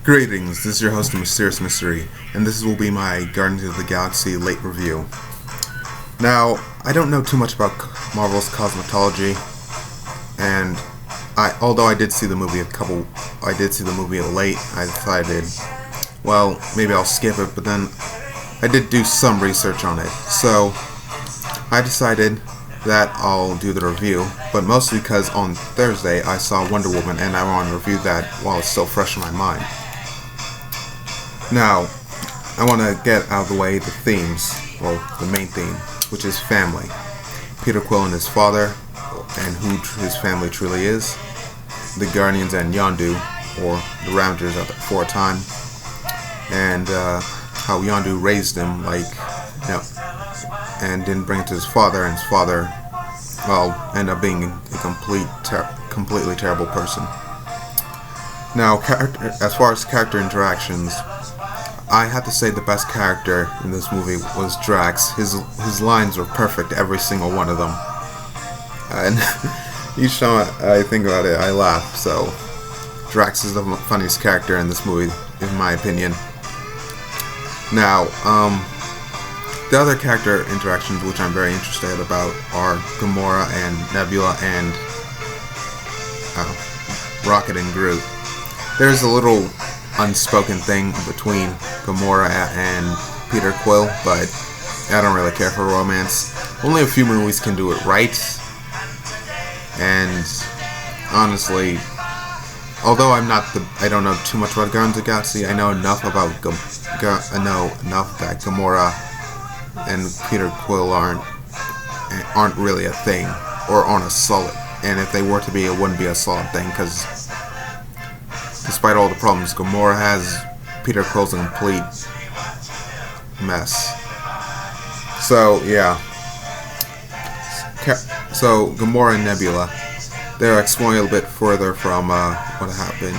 Greetings, this is your host, Mysterious Mystery, and this will be my Guardians of the Galaxy late review. Now, I don't know too much about Marvel's cosmetology, and although I did see the movie late, I decided, well, maybe I'll skip it, but then I did do some research on it, so I decided that I'll do the review, but mostly because on Thursday I saw Wonder Woman and I want to review that while it's still fresh in my mind. Now, I want to get out of the way the themes, well, the main theme, which is family. Peter Quill and his father, and who his family truly is, the Guardians and Yondu, or the Ravagers for a time, and how Yondu raised him, and didn't bring it to his father, and his father, well, ended up being a completely terrible person. Now, as far as character interactions, I have to say the best character in this movie was Drax. His lines were perfect, every single one of them. And each time I think about it, I laugh. So, Drax is the funniest character in this movie, in my opinion. Now, the other character interactions which I'm very interested about are Gamora and Nebula and Rocket and Groot. There's a little unspoken thing between Gamora and Peter Quill, but I don't really care for romance. Only a few movies can do it right, and honestly, although I don't know too much about Guardians of the Galaxy, I know enough about that Gamora and Peter Quill aren't really a thing, or aren't a solid. And if they were to be, it wouldn't be a solid thing, because despite all the problems Gamora has, Peter Quill's a complete mess. So, yeah. So, Gamora and Nebula, they're exploring a little bit further from what happened.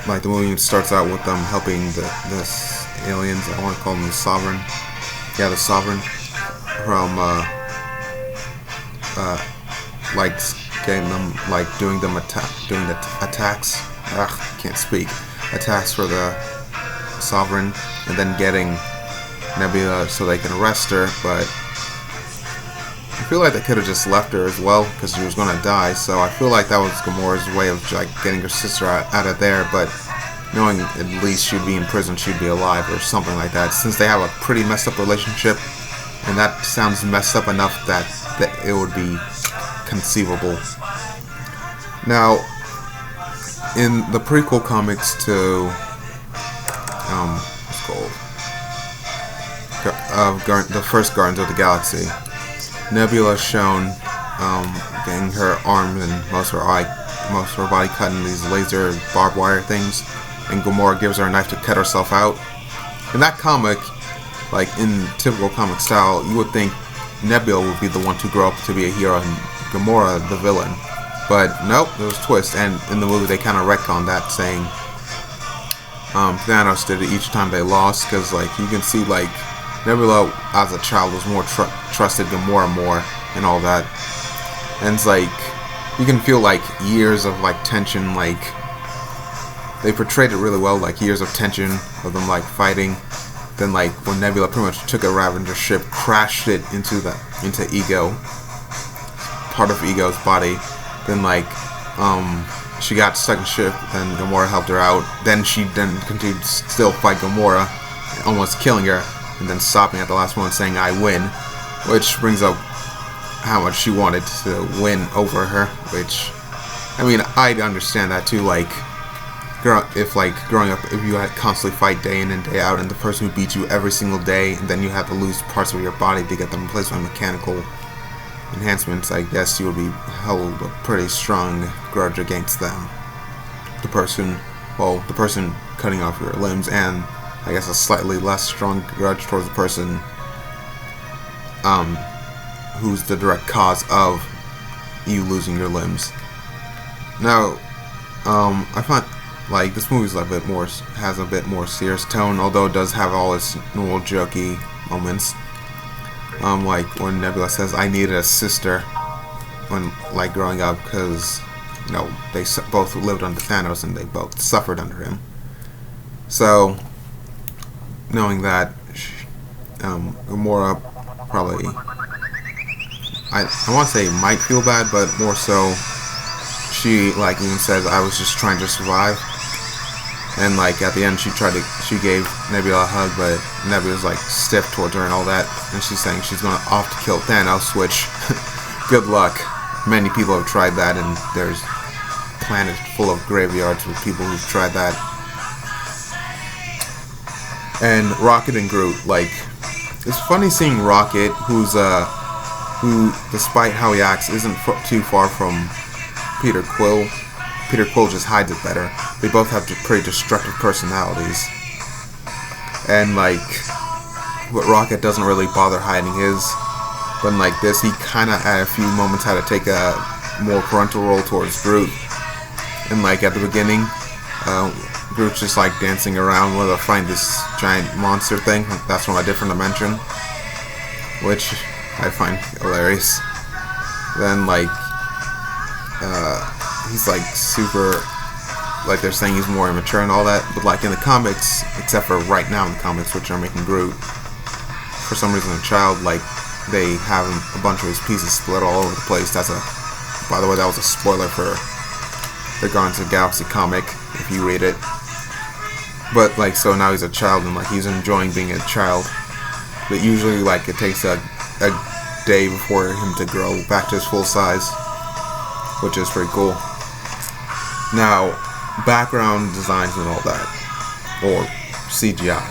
Like, the movie starts out with them helping the aliens, I want to call them the Sovereign. Yeah, the Sovereign. From, getting them, doing the attacks. Can't speak. Attacks for the Sovereign, and then getting Nebula so they can arrest her, but I feel like they could have just left her as well, because she was going to die, so I feel like that was Gamora's way of getting her sister out of there, but knowing at least she'd be in prison, she'd be alive, or something like that, since they have a pretty messed up relationship, and that sounds messed up enough that it would be conceivable. Now, in the prequel comics to the first Guardians of the Galaxy, Nebula is shown getting her arm and most of her body cut in these laser barbed wire things, and Gamora gives her a knife to cut herself out. In that comic, in typical comic style, you would think Nebula would be the one to grow up to be a hero and Gamora the villain. But nope, there was a twist, and in the movie they kind of retconned that, saying Thanos did it each time they lost, because you can see Nebula as a child was more trusted Gamora more and all that, and it's you can feel years of tension, they portrayed it really well, years of tension of them fighting. Then when Nebula pretty much took a Ravager ship, crashed it into Ego, part of Ego's body. Then she got stuck in ship, then Gamora helped her out. Then she continued to still fight Gamora, almost killing her, and then stopping at the last moment saying, "I win," which brings up how much she wanted to win over her, which, I mean, I'd understand that too, growing up, if you had to constantly fight day in and day out, and the person who beat you every single day, and then you have to lose parts of your body to get them replaced by mechanical enhancements, I guess you would be held a pretty strong grudge against them. The person cutting off your limbs, and I guess a slightly less strong grudge towards the person who's the direct cause of you losing your limbs. Now, I find this movie's has a bit more serious tone, although it does have all its normal jokey moments. When Nebula says, "I needed a sister," when growing up, because they both lived under Thanos and they both suffered under him. So, knowing that, Gamora probably, I want to say might feel bad, but more so, she like even says, I was just trying to survive. And like at the end, she gave Nebula a hug, but Nebula's like stiff towards her and all that, and she's saying she's gonna off to kill Thanos, which, good luck. Many people have tried that, and there's planet full of graveyards with people who've tried that. And Rocket and Groot, like, it's funny seeing Rocket, who, despite how he acts, isn't too far from Peter Quill. Peter Quill just hides it better. They both have pretty destructive personalities. And, like, but Rocket doesn't really bother hiding his. But like this, he kind of at a few moments had to take a more parental role towards Groot. And like at the beginning, Groot's just like dancing around while they find this giant monster thing. That's from a different dimension, which I find hilarious. Then like, he's like super, like they're saying he's more immature and all that. But like in the comics, except for right now in the comics, which are making Groot, for some reason a child, like they have a bunch of his pieces split all over the place. By the way, that was a spoiler for the Guardians of the Galaxy comic, if you read it. But like, so now he's a child and like he's enjoying being a child. But usually like it takes a day before him to grow back to his full size, which is pretty cool. Now, background designs and all that, or CGI,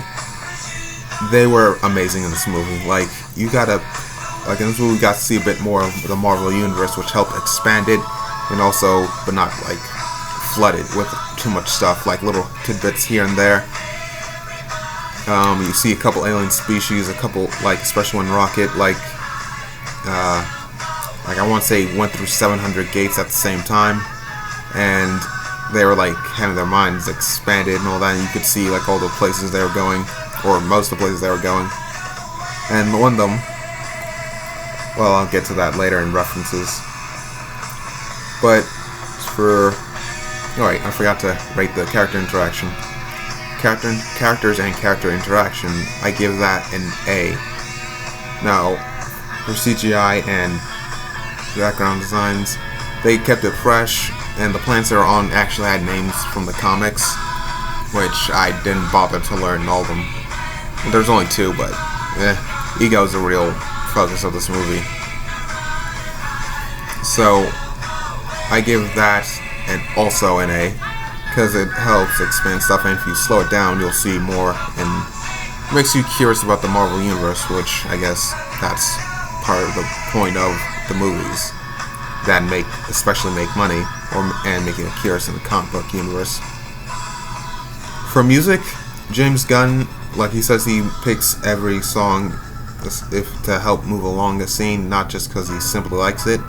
they were amazing in this movie. Like, in this movie we got to see a bit more of the Marvel Universe, which helped expand it, and also, but not like flood it with too much stuff, like little tidbits here and there. You see a couple alien species, a couple, like, especially when Rocket, like I want to say went through 700 gates at the same time, and they were like having their minds expanded and all that, and you could see like all the places they were going, or most of the places they were going. And one of them, well, I'll get to that later in references. But alright, I forgot to rate the character interaction. Characters and character interaction, I give that an A. Now, for CGI and background designs, they kept it fresh, and the planets that are on actually had names from the comics, which I didn't bother to learn all of them. There's only two, but Ego is the real focus of this movie. So I give that also an A, because it helps expand stuff, and if you slow it down, you'll see more, and makes you curious about the Marvel Universe, which I guess that's part of the point of the movies that especially make money, and making it curious in the comic book universe. For music, James Gunn, like he says, he picks every song to help move along the scene, not just because he simply likes it.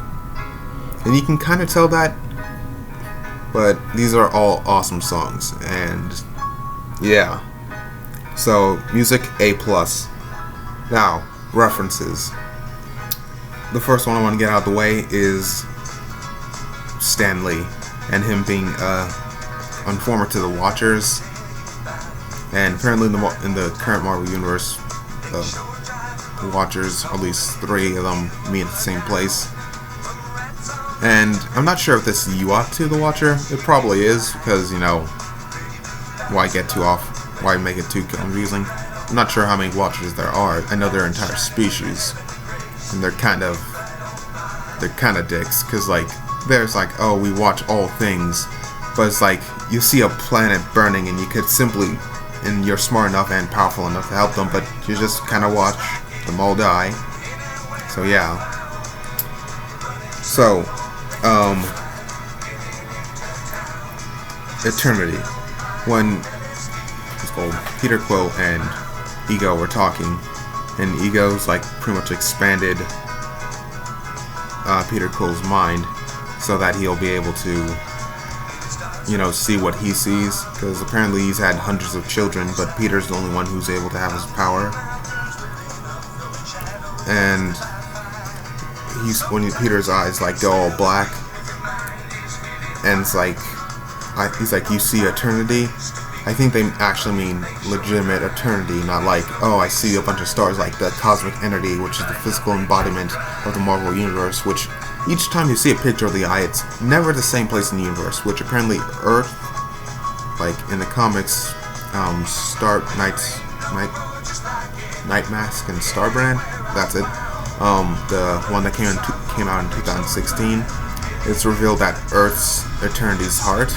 And you can kind of tell that, but these are all awesome songs, and yeah. So, music, A+. Now, references. The first one I want to get out of the way is Stan Lee, and him being a informer to the Watchers. And apparently in the current Marvel Universe, the Watchers, at least 3 of them, meet at the same place. And I'm not sure if this is Yuat to the Watcher. It probably is, because, you know, why make it too confusing? I'm not sure how many Watchers there are. I know there are entire species, and they're kind of dicks, because like there's like, oh, we watch all things, but it's like you see a planet burning and you could simply, and you're smart enough and powerful enough to help them, but you just kind of watch them all die. So yeah. So Eternity, when it's called Peter Quill and Ego were talking, and Ego's like pretty much expanded Peter Quill's mind so that he'll be able to, you know, see what he sees, because apparently he's had hundreds of children, but Peter's the only one who's able to have his power. And Peter's eyes like go all black, and it's like he's like, you see eternity, I think they actually mean legitimate eternity, not like, oh, I see a bunch of stars, like the cosmic entity, which is the physical embodiment of the Marvel Universe, which each time you see a picture of the eye, it's never the same place in the universe, which apparently Earth, like in the comics, Night Mask and Starbrand, that's it. The one that came out in 2016, it's revealed that Earth's eternity's heart,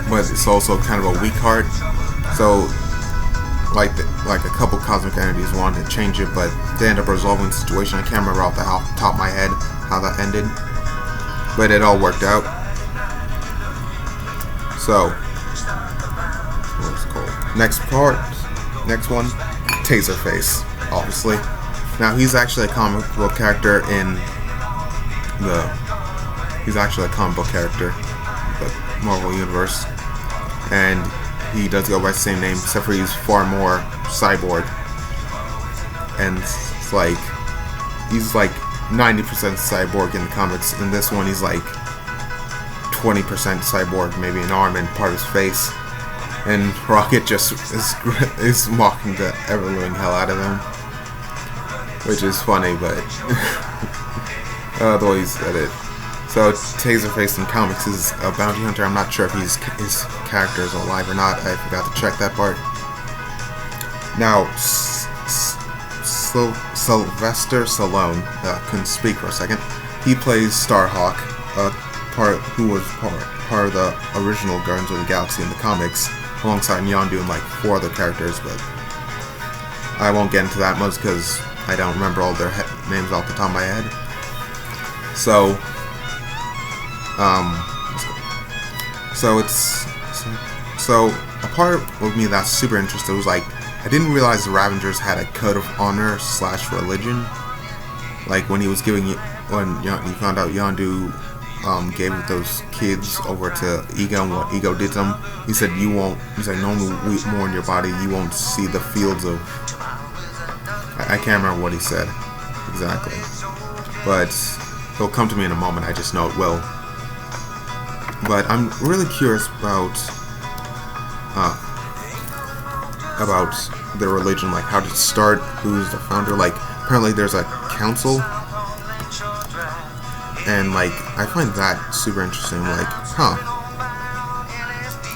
but it's also kind of a weak heart. So, like a couple cosmic entities wanted to change it, but they end up resolving the situation. I can't remember off the top of my head how that ended, but it all worked out. So, what's it called? Next one, Taserface, obviously. Now he's actually a comic book character in the Marvel Universe, and he does go by the same name, except for he's far more cyborg, and it's like he's like 90% cyborg in the comics. In this one, he's like 20% cyborg, maybe an arm and part of his face, and Rocket just is mocking the ever-living hell out of him, which is funny, but the way he said it. So Taserface in comics is a bounty hunter. I'm not sure if his character is alive or not. I forgot to check that part. Now, Sylvester Stallone, couldn't speak for a second. He plays Starhawk, who was part of the original Guardians of the Galaxy in the comics, alongside Yondu and like 4 other characters, but I won't get into that much because I don't remember all their names off the top of my head. So a part of me that's super interested was like, I didn't realize the Ravengers had a code of honor / religion. Like when he found out Yondu gave those kids over to Ego, and what Ego did to them, he said no one will weep more in your body, you won't see the fields of, I can't remember what he said exactly, but it'll come to me in a moment, I just know it will. But I'm really curious about the religion, like how did it start, who's the founder. Like apparently there's a council, and like I find that super interesting. Like,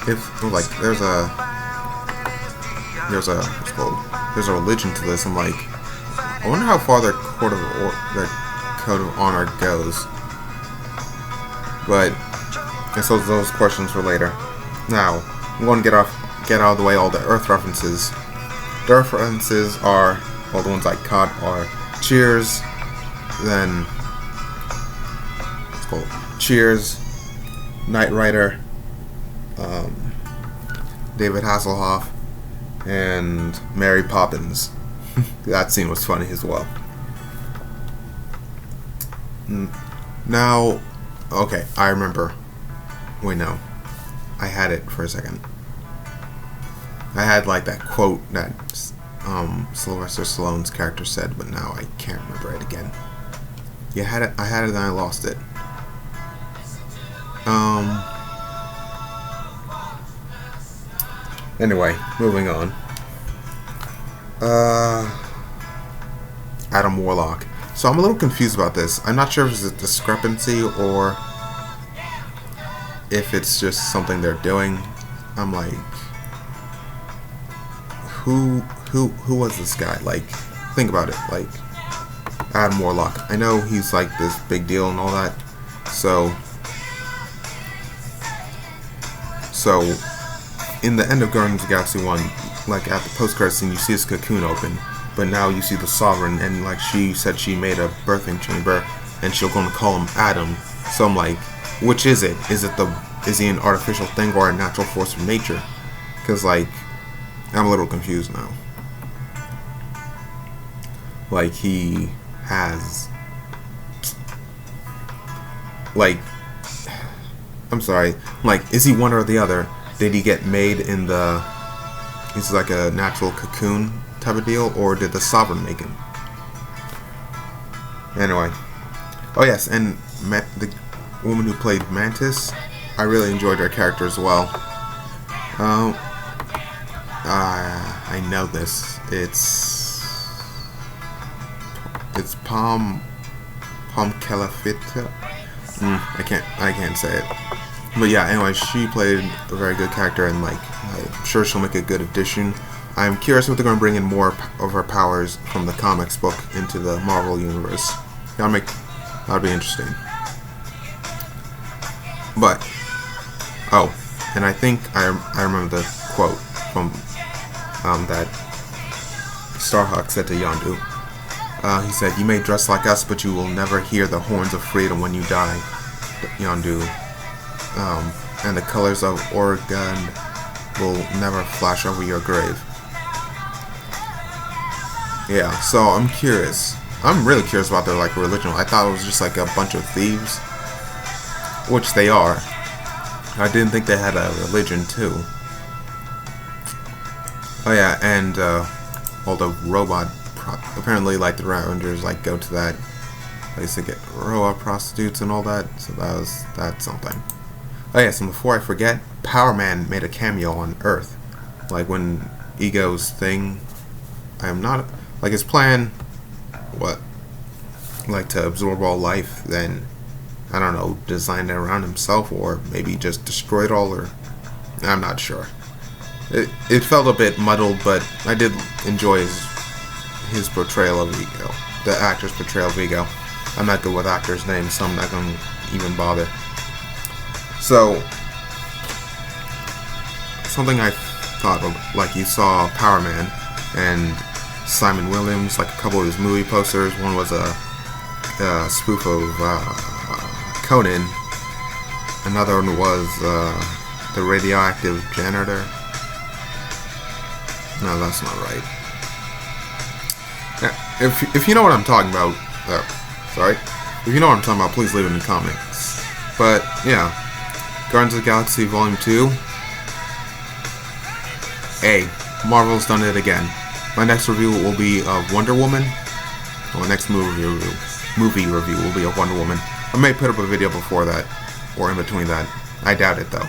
if like there's a religion to this, I'm like, I wonder how far their code of honor goes. But I suppose those questions for later. Now, I'm going to get out of the way all the Earth references. The Earth references are, well, the ones I caught are Cheers, then it's called Cheers, Knight Rider, David Hasselhoff, and Mary Poppins. That scene was funny as well. Now, okay, I remember. Wait, no. I had it for a second. I had like that quote that Sylvester Stallone's character said, but now I can't remember it again. Yeah, I had it and I lost it. Anyway, moving on. Adam Warlock. So I'm a little confused about this. I'm not sure if it's a discrepancy or if it's just something they're doing. I'm like, who was this guy? Like, think about it. Like, Adam Warlock. I know he's like this big deal and all that. So in the end of Guardians of the Galaxy 1, like at the post-credits scene, you see his cocoon open, but now you see the Sovereign, and like she said, she made a birthing chamber, and she'll gonna call him Adam. So I'm like, which is it? Is he an artificial thing or a natural force of nature? Because like, I'm a little confused now. Like he has, like, I'm sorry, like, is he one or the other? Did he get made in the, is like a natural cocoon type of deal, or did the Sovereign make him? Anyway, oh yes, and the woman who played Mantis, I really enjoyed her character as well. Um, I know this. It's Palm Calafita. I can't say it. But yeah, anyway, she played a very good character, and like I'm sure she'll make a good addition. I'm curious if they're going to bring in more of her powers from the comics book into the Marvel universe. That'd be interesting. But oh, and I think I remember the quote from that Starhawk said to Yondu. He said, "You may dress like us, but you will never hear the horns of freedom when you die, Yondu. And the colors of Oregon will never flash over your grave." Yeah, so I'm curious. I'm really curious about their like religion. I thought it was just like a bunch of thieves, which they are. I didn't think they had a religion too. Oh yeah, and all the robot. Apparently, like the Rangers, like go to that place to get robot prostitutes and all that. So that's something. Oh yes, and before I forget, Power Man made a cameo on Earth. Like when Ego's thing, I am not like his plan. What? Like to absorb all life, then I don't know, design it around himself, or maybe just destroy it all, or I'm not sure. It felt a bit muddled, but I did enjoy his portrayal of Ego, the actor's portrayal of Ego. I'm not good with actors' names, so I'm not going to even bother. So, something I thought of, like you saw Power Man and Simon Williams, like a couple of his movie posters. One was a spoof of Conan. Another one was the radioactive janitor. No, that's not right. If you know what I'm talking about, sorry. If you know what I'm talking about, please leave it in the comments. But yeah, Guardians of the Galaxy Volume 2. Marvel's done it again. My next review will be of Wonder Woman. My next movie review will be of Wonder Woman. I may put up a video before that, or in between that. I doubt it though.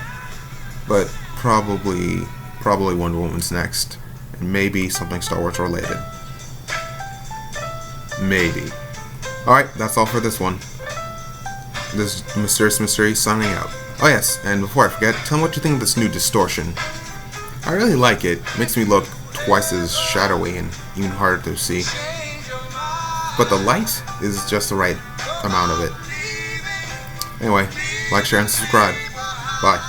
But probably Wonder Woman's next, and maybe something Star Wars related. Maybe. Alright, that's all for this one. This is Mysterious Mystery signing out. Oh yes, and before I forget, tell me what you think of this new distortion. I really like it. It makes me look twice as shadowy and even harder to see. But the light is just the right amount of it. Anyway, like, share, and subscribe. Bye.